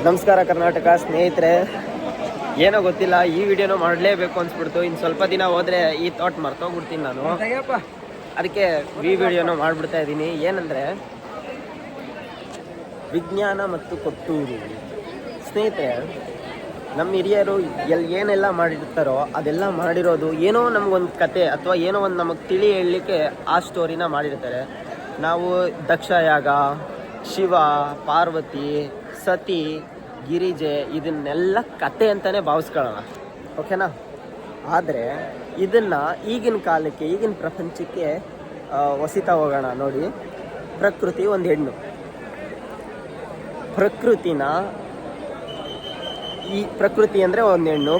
ನಮಸ್ಕಾರ ಕರ್ನಾಟಕ ಸ್ನೇಹಿತರೆ. ಏನೋ ಗೊತ್ತಿಲ್ಲ, ಈ ವಿಡಿಯೋನ ಮಾಡಲೇಬೇಕು ಅನ್ಸ್ಬಿಡ್ತು. ಇನ್ನು ಸ್ವಲ್ಪ ದಿನ ಹೋದರೆ ಈ ಥಾಟ್ ಮರ್ತೋಗ್ಬಿಡ್ತೀನಿ ನಾನು. ಅದಕ್ಕೆ ಈ ವಿಡಿಯೋನ ಮಾಡಿಬಿಡ್ತಾ ಇದ್ದೀನಿ. ಏನಂದರೆ ವಿಜ್ಞಾನ ಮತ್ತು ಕೊಟ್ಟೂರು. ಸ್ನೇಹಿತರೆ, ನಮ್ಮ ಹಿರಿಯರು ಏನೆಲ್ಲ ಮಾಡಿರ್ತಾರೋ ಅದೆಲ್ಲ ಮಾಡಿರೋದು ಏನೋ ನಮಗೊಂದು ಕತೆ ಅಥವಾ ಏನೋ ಒಂದು ನಮಗೆ ತಿಳಿ ಹೇಳಲಿಕ್ಕೆ ಆ ಸ್ಟೋರಿನ ಮಾಡಿರ್ತಾರೆ. ನಾವು ದಕ್ಷಯಾಗ, ಶಿವ, ಪಾರ್ವತಿ, ಸತಿ, ಗಿರಿಜೆ ಇದನ್ನೆಲ್ಲ ಕತೆ ಅಂತಲೇ ಭಾವಿಸ್ಕೊಳ್ಳೋಣ, ಓಕೆನಾ? ಆದರೆ ಇದನ್ನು ಈಗಿನ ಕಾಲಕ್ಕೆ, ಈಗಿನ ಪ್ರಪಂಚಕ್ಕೆ ಹೊಸಿತಾ ಹೋಗೋಣ. ನೋಡಿ, ಪ್ರಕೃತಿ ಒಂದು ಹೆಣ್ಣು. ಪ್ರಕೃತಿನ, ಈ ಪ್ರಕೃತಿ ಅಂದರೆ ಒಂದು ಹೆಣ್ಣು,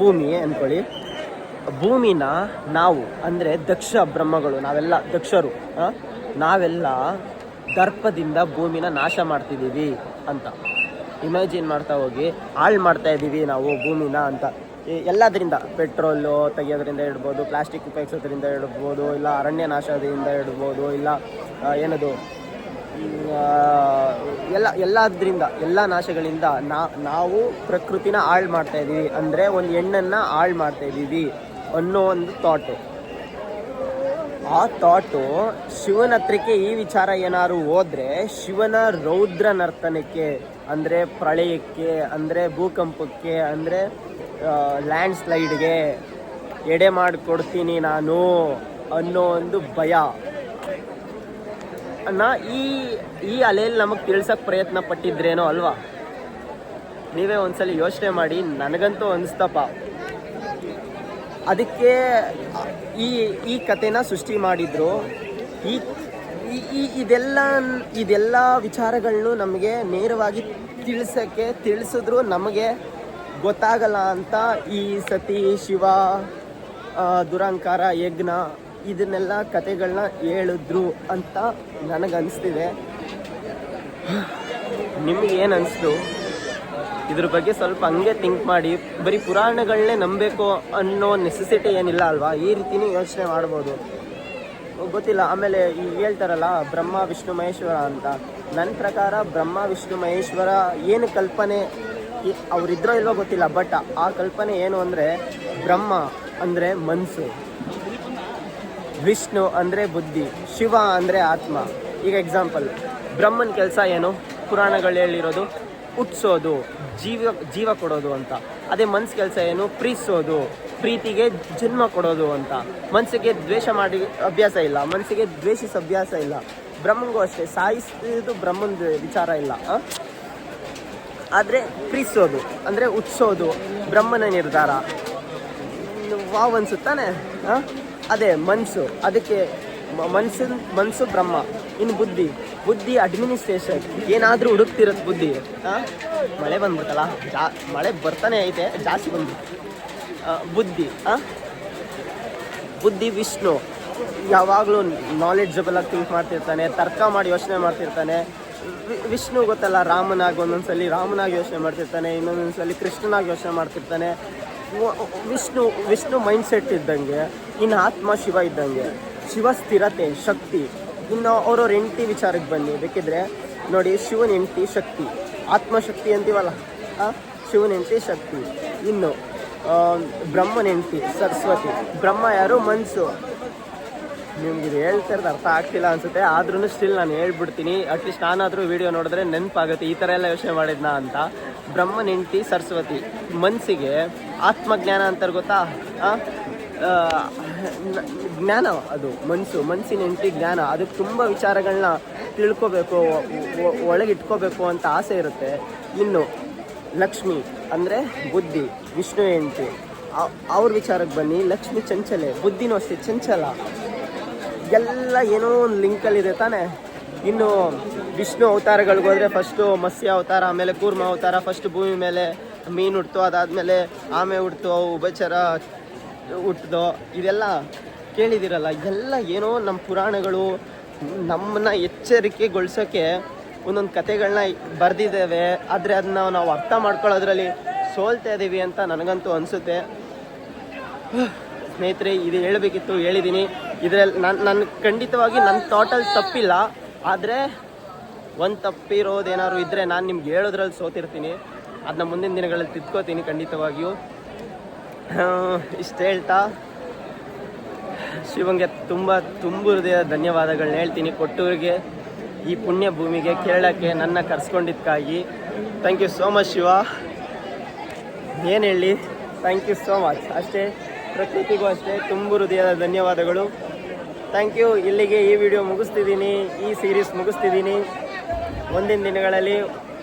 ಭೂಮಿ ಅಂದ್ಕೊಳ್ಳಿ. ಭೂಮಿನ ನಾವು ಅಂದರೆ ದಕ್ಷ ಬ್ರಹ್ಮಗಳು, ನಾವೆಲ್ಲ ದಕ್ಷರು, ನಾವೆಲ್ಲ ದರ್ಪದಿಂದ ಭೂಮಿನ ನಾಶ ಮಾಡ್ತಿದ್ದೀವಿ ಅಂತ ಇಮ್ಯಾಜಿನ್ ಮಾಡ್ತಾ ಹೋಗಿ. ಹಾಳು ಮಾಡ್ತಾ ಇದ್ದೀವಿ ನಾವು ಭೂಮಿನ ಅಂತ. ಎಲ್ಲದರಿಂದ, ಪೆಟ್ರೋಲು ತೆಗಿಯೋದ್ರಿಂದ ಇಡ್ಬೋದು, ಪ್ಲಾಸ್ಟಿಕ್ ಉಪಯೋಗಿಸೋದ್ರಿಂದ ಇಡ್ಬೋದು, ಇಲ್ಲ ಅರಣ್ಯ ನಾಶದಿಂದ ಇಡ್ಬೋದು, ಇಲ್ಲ ಏನದು ಎಲ್ಲದರಿಂದ, ಎಲ್ಲ ನಾಶಗಳಿಂದ ನಾವು ಪ್ರಕೃತಿನ ಹಾಳು ಮಾಡ್ತಾ ಇದ್ದೀವಿ. ಅಂದರೆ ಒಂದು ಹೆಣ್ಣನ್ನು ಹಾಳು ಮಾಡ್ತಾ ಇದ್ದೀವಿ ಅನ್ನೋ ಒಂದು ಥಾಟು. ಆ ಥಾಟು ಶಿವನ ಹತ್ರಕ್ಕೆ ಈ ವಿಚಾರ ಏನಾದ್ರು ಹೋದರೆ, ಶಿವನ ರೌದ್ರ ನರ್ತನಕ್ಕೆ, ಅಂದರೆ ಪ್ರಳಯಕ್ಕೆ, ಅಂದರೆ ಭೂಕಂಪಕ್ಕೆ, ಅಂದರೆ ಲ್ಯಾಂಡ್ ಸ್ಲೈಡ್ಗೆ ಎಡೆ ಮಾಡಿಕೊಡ್ತೀನಿ ನಾನು ಅನ್ನೋ ಒಂದು ಭಯ ಈ ಅಲೆಯಲ್ಲಿ ನಮಗೆ ತಿಳ್ಸೋಕ್ಕೆ ಪ್ರಯತ್ನ ಪಟ್ಟಿದ್ರೇನೋ ಅಲ್ವಾ? ನೀವೇ ಒಂದ್ಸಲಿ ಯೋಚನೆ ಮಾಡಿ. ನನಗಂತೂ ಅನಿಸ್ತಪ್ಪ. ಅದಕ್ಕೆ ಈ ಕಥೆನ ಸೃಷ್ಟಿ ಮಾಡಿದ್ರು. ಇದೆಲ್ಲ ವಿಚಾರಗಳನ್ನು ನಮಗೆ ನೇರವಾಗಿ ತಿಳಿಸಿದ್ರು ನಮಗೆ ಗೊತ್ತಾಗಲ್ಲ ಅಂತ ಈ ಸತಿ, ಶಿವ, ದುರಂಕಾರ, ಯಜ್ಞ ಇದನ್ನೆಲ್ಲ ಕಥೆಗಳನ್ನ ಹೇಳಿದ್ರು ಅಂತ ನನಗನ್ನಿಸ್ತಿದೆ. ನಿಮಗೇನು ಅನಿಸ್ತು? ಇದ್ರ ಬಗ್ಗೆ ಸ್ವಲ್ಪ ಹಂಗೆ ಥಿಂಕ್ ಮಾಡಿ. ಬರೀ ಪುರಾಣಗಳನ್ನೇ ನಂಬಬೇಕು ಅನ್ನೋ ನೆಸೆಸಿಟಿ ಏನಿಲ್ಲ ಅಲ್ವಾ? ಈ ರೀತಿಯೂ ಯೋಚನೆ ಮಾಡ್ಬೋದು, ಗೊತ್ತಿಲ್ಲ. ಆಮೇಲೆ ಈಗ ಹೇಳ್ತಾರಲ್ಲ ಬ್ರಹ್ಮ ವಿಷ್ಣು ಮಹೇಶ್ವರ ಅಂತ. ನನ್ನ ಪ್ರಕಾರ ಬ್ರಹ್ಮ ವಿಷ್ಣು ಮಹೇಶ್ವರ ಏನು ಕಲ್ಪನೆ ಅವರಿದ್ರೋ ಇಲ್ವೋ ಗೊತ್ತಿಲ್ಲ, ಬಟ್ ಆ ಕಲ್ಪನೆ ಏನು ಅಂದರೆ, ಬ್ರಹ್ಮ ಅಂದರೆ ಮನಸ್ಸು, ವಿಷ್ಣು ಅಂದರೆ ಬುದ್ಧಿ, ಶಿವ ಅಂದರೆ ಆತ್ಮ. ಈಗ ಎಕ್ಸಾಂಪಲ್, ಬ್ರಹ್ಮನ ಕೆಲಸ ಏನು? ಪುರಾಣಗಳು ಹೇಳಿರೋದು ಹುಟ್ಟಿಸೋದು, ಜೀವ ಕೊಡೋದು ಅಂತ. ಅದೇ ಮನ್ಸು ಕೆಲಸ ಏನು? ಪ್ರೀತಿಸೋದು, ಪ್ರೀತಿಗೆ ಜನ್ಮ ಕೊಡೋದು ಅಂತ. ಮನಸ್ಸಿಗೆ ದ್ವೇಷ ಮಾಡಿ ಅಭ್ಯಾಸ ಇಲ್ಲ, ಮನಸ್ಸಿಗೆ ದ್ವೇಷಿಸೋ ಅಭ್ಯಾಸ ಇಲ್ಲ. ಬ್ರಹ್ಮಂಗೂ ಅಷ್ಟೇ, ಸಾಯಿಸೋದು ಬ್ರಹ್ಮನ ವಿಚಾರ ಇಲ್ಲ. ಆದರೆ ಪ್ರೀತಿಸೋದು ಅಂದರೆ ಹುಟ್ಟಿಸೋದು ಬ್ರಹ್ಮನ ನಿರ್ಧಾರ. ವಾವ್ ಅನ್ಸುತ್ತಾನೆ? ಅದೇ ಮನಸ್ಸು, ಅದಕ್ಕೆ ಮನಸ್ಸು ಬ್ರಹ್ಮ. ಇನ್ನು ಬುದ್ಧಿ ಅಡ್ಮಿನಿಸ್ಟ್ರೇಷನ್, ಏನಾದರೂ ಹುಡುಕ್ತಿರೋದು ಬುದ್ಧಿ. ಮಳೆ ಬಂದ್ಬಿಡ್ತಲ್ಲ, ಮಳೆ ಬರ್ತಾನೆ ಐತೆ, ಜಾಸ್ತಿ ಬಂದ್ಬಿಟ್ಟು ಬುದ್ಧಿ ವಿಷ್ಣು. ಯಾವಾಗಲೂ ನಾಲೆಡ್ಜಬಲ್ ಆಗಿ ಥಿಂಕ್ ಮಾಡ್ತಿರ್ತಾನೆ, ತರ್ಕ ಮಾಡಿ ಯೋಚನೆ ಮಾಡ್ತಿರ್ತಾನೆ. ವಿಷ್ಣು ಗೊತ್ತಲ್ಲ, ರಾಮನಾಗಿ ಒಂದೊಂದ್ಸಲಿ ರಾಮನಾಗಿ ಯೋಚನೆ ಮಾಡ್ತಿರ್ತಾನೆ, ಇನ್ನೊಂದೊಂದ್ಸಲಿ ಕೃಷ್ಣನಾಗಿ ಯೋಚನೆ ಮಾಡ್ತಿರ್ತಾನೆ. ವಿಷ್ಣು ಮೈಂಡ್ ಸೆಟ್ ಇದ್ದಂಗೆ, ಇನ್ನು ಆತ್ಮ ಶಿವ ಇದ್ದಂಗೆ. ಶಿವ ಸ್ಥಿರತೆ, ಶಕ್ತಿ. ಇನ್ನು ಅವ್ರವ್ರ ಹೆಂಡತಿ ವಿಚಾರಕ್ಕೆ ಬನ್ನಿ ಬೇಕಿದ್ರೆ ನೋಡಿ. ಶಿವನ ಹೆಂಡತಿ ಶಕ್ತಿ, ಆತ್ಮಶಕ್ತಿ ಅಂತೀವಲ್ಲ, ಶಿವನ ಹೆಂಡತಿ ಶಕ್ತಿ. ಇನ್ನು ಬ್ರಹ್ಮನ ಹೆಂಡತಿ ಸರಸ್ವತಿ. ಬ್ರಹ್ಮ ಯಾರು? ಮನಸ್ಸು. ನಿಮ್ಗೆ ಇದು ಹೇಳ್ತಿರೋದು ಅರ್ಥ ಆಗ್ತಿಲ್ಲ ಅನ್ಸುತ್ತೆ, ಆದ್ರೂ ಸ್ಟಿಲ್ ನಾನು ಹೇಳ್ಬಿಡ್ತೀನಿ. ಅಟ್ಲೀಸ್ಟ್ ನಾನಾದರೂ ವಿಡಿಯೋ ನೋಡಿದ್ರೆ ನೆನಪಾಗುತ್ತೆ ಈ ಥರ ಎಲ್ಲ ಯೋಚನೆ ಮಾಡಿದ್ನಾ ಅಂತ. ಬ್ರಹ್ಮನ ಹೆಂಡತಿ ಸರಸ್ವತಿ. ಮನಸ್ಸಿಗೆ ಆತ್ಮಜ್ಞಾನ ಅಂತಾರೆ ಗೊತ್ತಾ? ಜ್ಞಾನ ಅದು ಮನಸ್ಸಿನ ಹೆಂಡತಿ ಜ್ಞಾನ. ಅದಕ್ಕೆ ತುಂಬ ವಿಚಾರಗಳನ್ನ ತಿಳ್ಕೊಬೇಕು, ಒಳಗಿಟ್ಕೋಬೇಕು ಅಂತ ಆಸೆ ಇರುತ್ತೆ. ಇನ್ನು ಲಕ್ಷ್ಮಿ ಅಂದರೆ ಬುದ್ಧಿ, ವಿಷ್ಣು ಹೆಂಡತಿ. ಅವ್ರ ವಿಚಾರಕ್ಕೆ ಬನ್ನಿ. ಲಕ್ಷ್ಮಿ ಚಂಚಲೆ, ಬುದ್ಧಿನೂ ಅಷ್ಟೇ ಚಂಚಲ. ಎಲ್ಲ ಏನೋ ಒಂದು ಲಿಂಕಲ್ಲಿದೆ ತಾನೇ. ಇನ್ನು ವಿಷ್ಣು ಅವತಾರಗಳಿಗೆ ಹೋದರೆ ಫಸ್ಟು ಮತ್ಸ್ಯ ಅವತಾರ, ಆಮೇಲೆ ಕೂರ್ಮ ಅವತಾರ. ಫಸ್ಟ್ ಭೂಮಿ ಮೇಲೆ ಮೀನು ಹುಡ್ತು, ಅದಾದಮೇಲೆ ಆಮೆ ಹುಡ್ತು, ಉಭಯಚರ ಹುಟ್ಟಿದೋ, ಇದೆಲ್ಲ ಕೇಳಿದಿರಲ್ಲ. ಇದೆಲ್ಲ ಏನೋ ನಮ್ಮ ಪುರಾಣಗಳು ನಮ್ಮನ್ನ ಎಚ್ಚರಿಕೆಗೊಳಿಸೋಕ್ಕೆ ಒಂದೊಂದು ಕತೆಗಳನ್ನ ಬರೆದಿದ್ದೇವೆ. ಆದರೆ ಅದನ್ನ ನಾವು ಅರ್ಥ ಮಾಡ್ಕೊಳ್ಳೋದ್ರಲ್ಲಿ ಸೋಲ್ತಾ ಇದ್ದೀವಿ ಅಂತ ನನಗಂತೂ ಅನಿಸುತ್ತೆ. ಸ್ನೇಹಿತರೆ, ಇದು ಹೇಳಬೇಕಿತ್ತು, ಹೇಳಿದ್ದೀನಿ. ಇದರಲ್ಲಿ ನನ್ನ ಖಂಡಿತವಾಗಿ ನನ್ನ ಥಾಟಲ್ಲಿ ತಪ್ಪಿಲ್ಲ. ಆದರೆ ಒಂದು ತಪ್ಪಿರೋದೇನಾದ್ರು ಇದ್ದರೆ ನಾನು ನಿಮ್ಗೆ ಹೇಳೋದ್ರಲ್ಲಿ ಸೋತಿರ್ತೀನಿ, ಅದನ್ನ ಮುಂದಿನ ದಿನಗಳಲ್ಲಿ ತಿದ್ಕೋತೀನಿ ಖಂಡಿತವಾಗಿಯೂ. ಇಷ್ಟು ಹೇಳ್ತಾ ಶಿವಂಗೆ ತುಂಬ ಹೃದಯ ಧನ್ಯವಾದಗಳನ್ನ ಹೇಳ್ತೀನಿ. ಕೊಟ್ಟೂರಿಗೆ, ಈ ಪುಣ್ಯ ಭೂಮಿಗೆ, ಕೇರಳಕ್ಕೆ ನನ್ನ ಕರ್ಸ್ಕೊಂಡಿದ್ದಕ್ಕಾಗಿ thank you so much Shiva. ಏನು ಹೇಳಿ, ಥ್ಯಾಂಕ್ ಯು ಸೋ ಮಚ್. ಅಷ್ಟೇ, ಪ್ರಕೃತಿಗೂ ಅಷ್ಟೇ ತುಂಬ ಹೃದಯದ ಧನ್ಯವಾದಗಳು. Thank you. ಇಲ್ಲಿಗೆ ಈ ವಿಡಿಯೋ ಮುಗಿಸ್ತಿದ್ದೀನಿ, ಈ ಸೀರೀಸ್ ಮುಗಿಸ್ತಿದ್ದೀನಿ. ಮುಂದಿನ ದಿನಗಳಲ್ಲಿ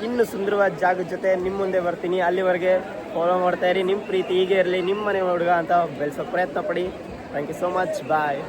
ಇನ್ನೂ ಸುಂದರವಾದ ಜಾಗದ ಜೊತೆ ನಿಮ್ಮ ಮುಂದೆ ಬರ್ತೀನಿ. ಅಲ್ಲಿವರೆಗೆ ಫಾಲೋ ಮಾಡ್ತಾಯಿರಿ. ನಿಮ್ಮ ಪ್ರೀತಿ ಹೀಗೆ ಇರಲಿ, ನಿಮ್ಮ ಮನೆ ಹುಡುಗ ಅಂತ ಬೆಳೆಸೋ ಪ್ರಯತ್ನ ಪಡಿ. Thank you so much. Bye.